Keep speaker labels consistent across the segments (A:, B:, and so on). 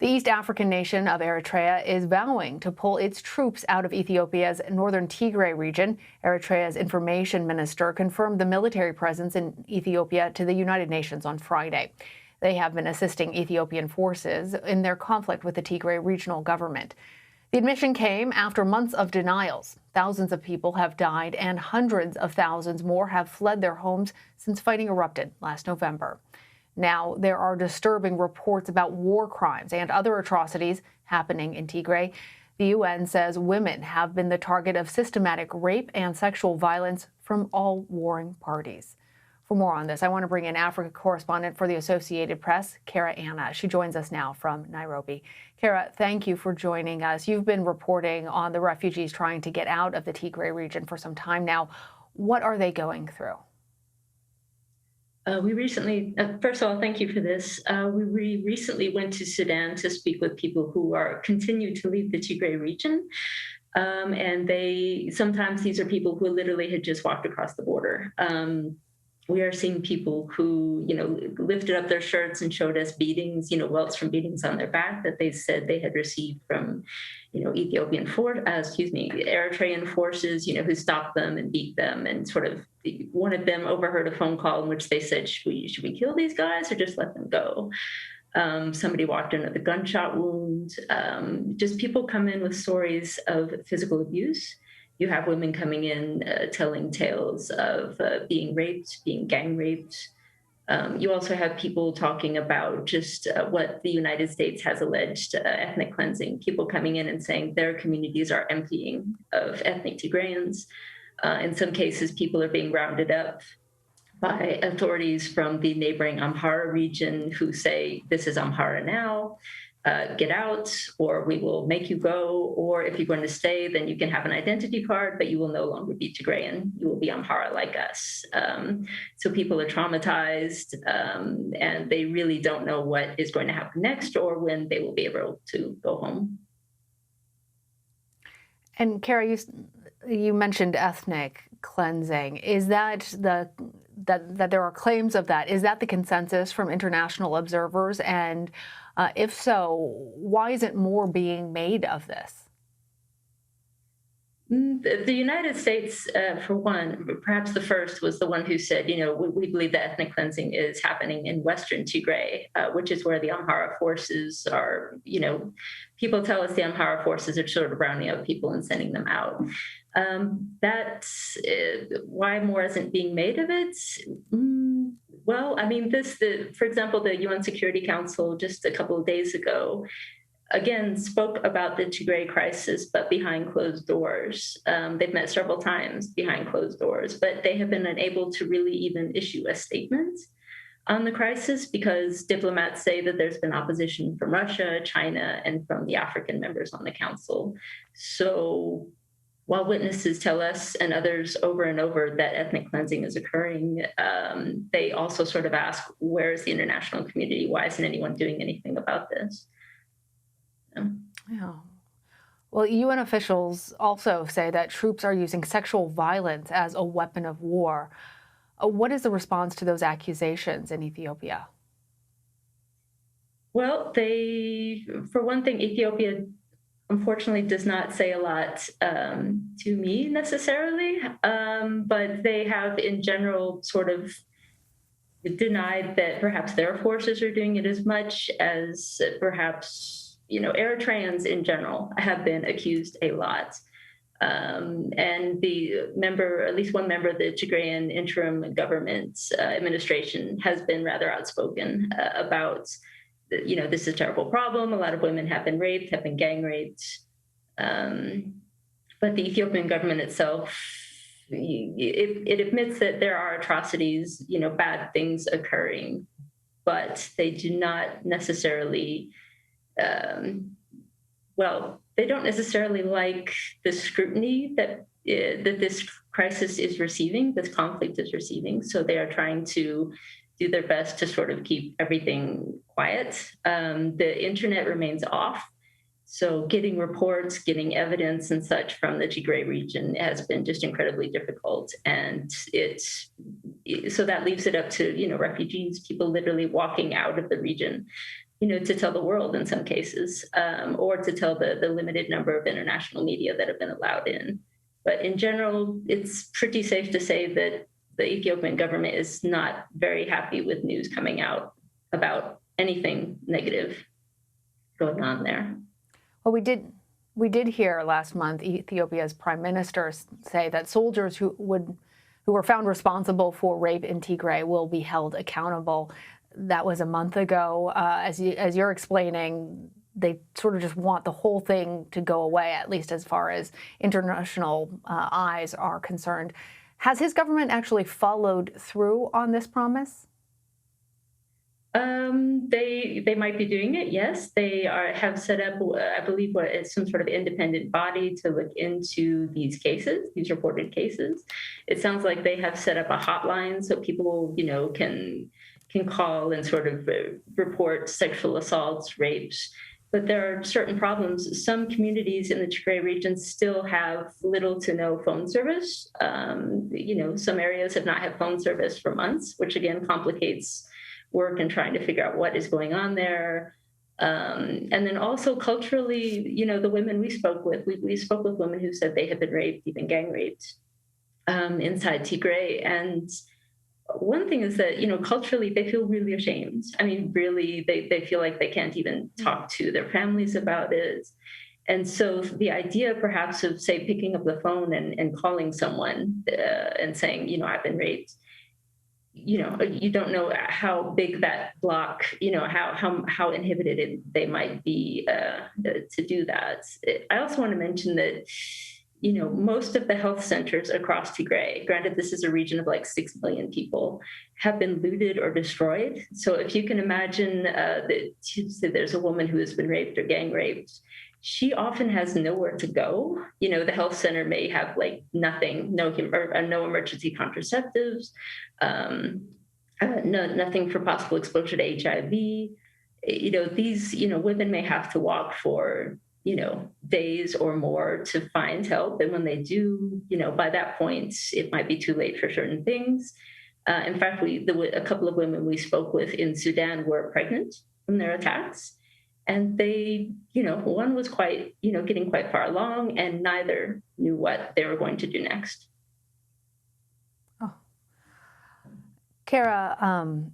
A: The East African nation of Eritrea is vowing to pull its troops out of Ethiopia's northern Tigray region. Eritrea's information minister confirmed the military presence in Ethiopia to the United Nations on Friday. They have been assisting Ethiopian forces in their conflict with the Tigray regional government. The admission came after months of denials. Thousands of people have died and hundreds of thousands more have fled their homes since fighting erupted last November. Now, there are disturbing reports about war crimes and other atrocities happening in Tigray. The UN says women have been the target of systematic rape and sexual violence from all warring parties. For more on this, I want to bring in Africa correspondent for the Associated Press, Cara Anna. She joins us now from Nairobi. Cara, thank you for joining us. You've been reporting on the refugees trying to get out of the Tigray region for some time now. What are they going through?
B: We recently, first of all, thank you for this. We recently went to Sudan to speak with people who continue to leave the Tigray region. And sometimes these are people who literally had just walked across the border. We are seeing people who, lifted up their shirts and showed us beatings, welts from beatings on their back that they said they had received from, Eritrean forces, who stopped them and beat them, and sort of one of them overheard a phone call in which they said, should we kill these guys or just let them go? Somebody walked in with a gunshot wound. Just people come in with stories of physical abuse. You have women coming in telling tales of being raped, being gang raped. You also have people talking about just what the United States has alleged ethnic cleansing, people coming in and saying their communities are emptying of ethnic Tigrayans. In some cases, people are being rounded up by authorities from the neighboring Amhara region who say, this is Amhara now. Get out, or we will make you go, or if you're going to stay, then you can have an identity card, but you will no longer be Tigrayan. You will be Amhara like us. So people are traumatized, and they really don't know what is going to happen next or when they will be able to go home.
A: And Cara, you mentioned ethnic cleansing. Is that that there are claims of that? Is that the consensus from international observers? And if so, why isn't more being made of this?
B: The United States, for one, perhaps the first, was the one who said, we believe that ethnic cleansing is happening in Western Tigray, which is where the Amhara forces are, people tell us the Amhara forces are sort of rounding up people and sending them out. That's why more isn't being made of it. Well, I mean, for example, the UN Security Council just a couple of days ago, again, spoke about the Tigray crisis, but behind closed doors. They've met several times behind closed doors, but they have been unable to really even issue a statement on the crisis because diplomats say that there's been opposition from Russia, China, and from the African members on the council. So while witnesses tell us and others over and over that ethnic cleansing is occurring, they also sort of ask, where is the international community? Why isn't anyone doing anything about this?
A: Yeah. Well, UN officials also say that troops are using sexual violence as a weapon of war. What is the response to those accusations in Ethiopia?
B: Well, for one thing, Ethiopia unfortunately does not say a lot to me necessarily, but they have in general sort of denied that perhaps their forces are doing it as much as perhaps Eritreans in general have been accused a lot. And at least one member of the Tigrayan interim government administration has been rather outspoken about, this is a terrible problem. A lot of women have been raped, have been gang raped. But the Ethiopian government itself, it admits that there are atrocities, bad things occurring, but they do not necessarily they don't necessarily like the scrutiny that this crisis is receiving, this conflict is receiving. So they are trying to do their best to sort of keep everything quiet. The internet remains off. So getting reports, getting evidence and such from the Tigray region has been just incredibly difficult. And so that leaves it up to, refugees, people literally walking out of the region. to tell the world in some cases, or to tell the limited number of international media that have been allowed in. But in general, it's pretty safe to say that the Ethiopian government is not very happy with news coming out about anything negative going on there.
A: Well, we did hear last month Ethiopia's prime minister say that soldiers who were found responsible for rape in Tigray will be held accountable. That was a month ago. As you're explaining, they sort of just want the whole thing to go away, at least as far as international eyes are concerned. Has his government actually followed through on this promise?
B: They might be doing it. Yes, they have set up, I believe, what is some sort of independent body to look into these cases, these reported cases. It sounds like they have set up a hotline so people, can call and sort of report sexual assaults, rapes. But there are certain problems. Some communities in the Tigray region still have little to no phone service. Some areas have not had phone service for months, which again complicates work and trying to figure out what is going on there. And then also culturally, the women we spoke with, we spoke with women who said they had been raped, even gang raped, inside Tigray. And one thing is that, culturally, they feel really ashamed. I mean, really, they feel like they can't even talk to their families about it. And so the idea perhaps of, say, picking up the phone and calling someone and saying, I've been raped, you don't know how big that block, how inhibited they might be to do that. I also want to mention that, most of the health centers across Tigray, granted this is a region of like 6 million people, have been looted or destroyed. So if you can imagine that there's a woman who has been raped or gang raped, she often has nowhere to go. The health center may have like nothing, no emergency contraceptives, nothing for possible exposure to HIV. These, women may have to walk for, days or more to find help. And when they do, by that point, it might be too late for certain things. In fact, a couple of women we spoke with in Sudan were pregnant from their attacks. And they, one was quite, getting quite far along, and neither knew what they were going to do next.
A: Oh. Cara,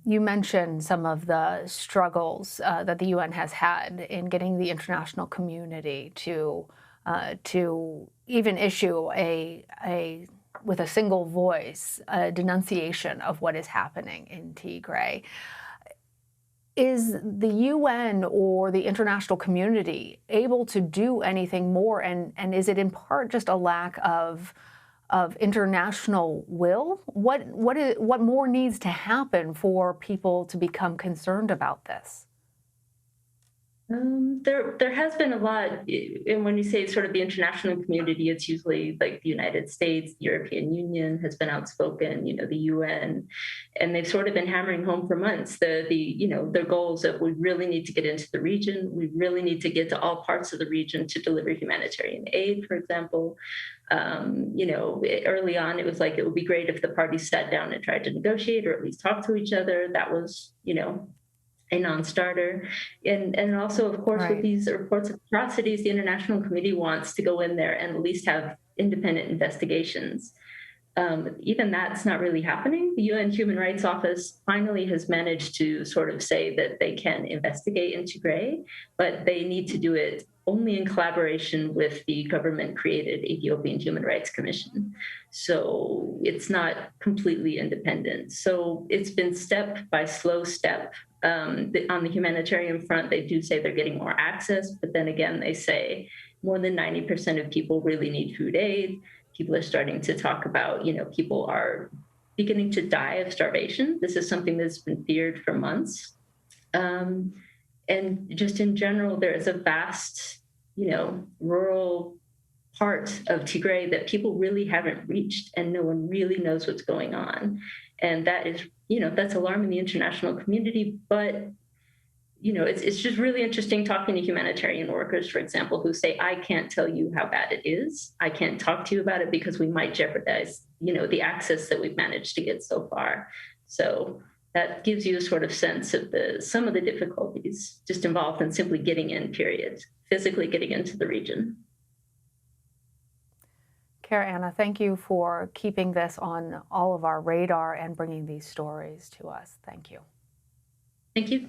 A: you mentioned some of the struggles that the UN has had in getting the international community to even issue with a single voice, a denunciation of what is happening in Tigray. Is the UN or the international community able to do anything more? And is it in part just a lack of international will? What more needs to happen for people to become concerned about this?
B: There has been a lot, and when you say sort of the international community, it's usually like the United States, the European Union has been outspoken, the UN, and they've sort of been hammering home for months their goals that we really need to get into the region, we really need to get to all parts of the region to deliver humanitarian aid, for example. Early on, it was like it would be great if the parties sat down and tried to negotiate or at least talk to each other. That was, a non-starter. And also, of course, with these reports of atrocities, the international committee wants to go in there and at least have independent investigations. Even that's not really happening. The UN Human Rights Office finally has managed to sort of say that they can investigate in Tigray, but they need to do it only in collaboration with the government-created Ethiopian Human Rights Commission. So it's not completely independent. So it's been step by slow step. On the humanitarian front, they do say they're getting more access, but then again, they say more than 90% of people really need food aid. People are starting to talk about, people are beginning to die of starvation. This is something that's been feared for months. And just in general, there is a vast, rural part of Tigray that people really haven't reached, and no one really knows what's going on. And that is, that's alarming the international community. But, it's just really interesting talking to humanitarian workers, for example, who say, I can't tell you how bad it is. I can't talk to you about it because we might jeopardize, the access that we've managed to get so far. So that gives you a sort of sense of some of the difficulties just involved in simply getting in, period, physically getting into the region.
A: Cara Anna, thank you for keeping this on all of our radar and bringing these stories to us. Thank you.
B: Thank you.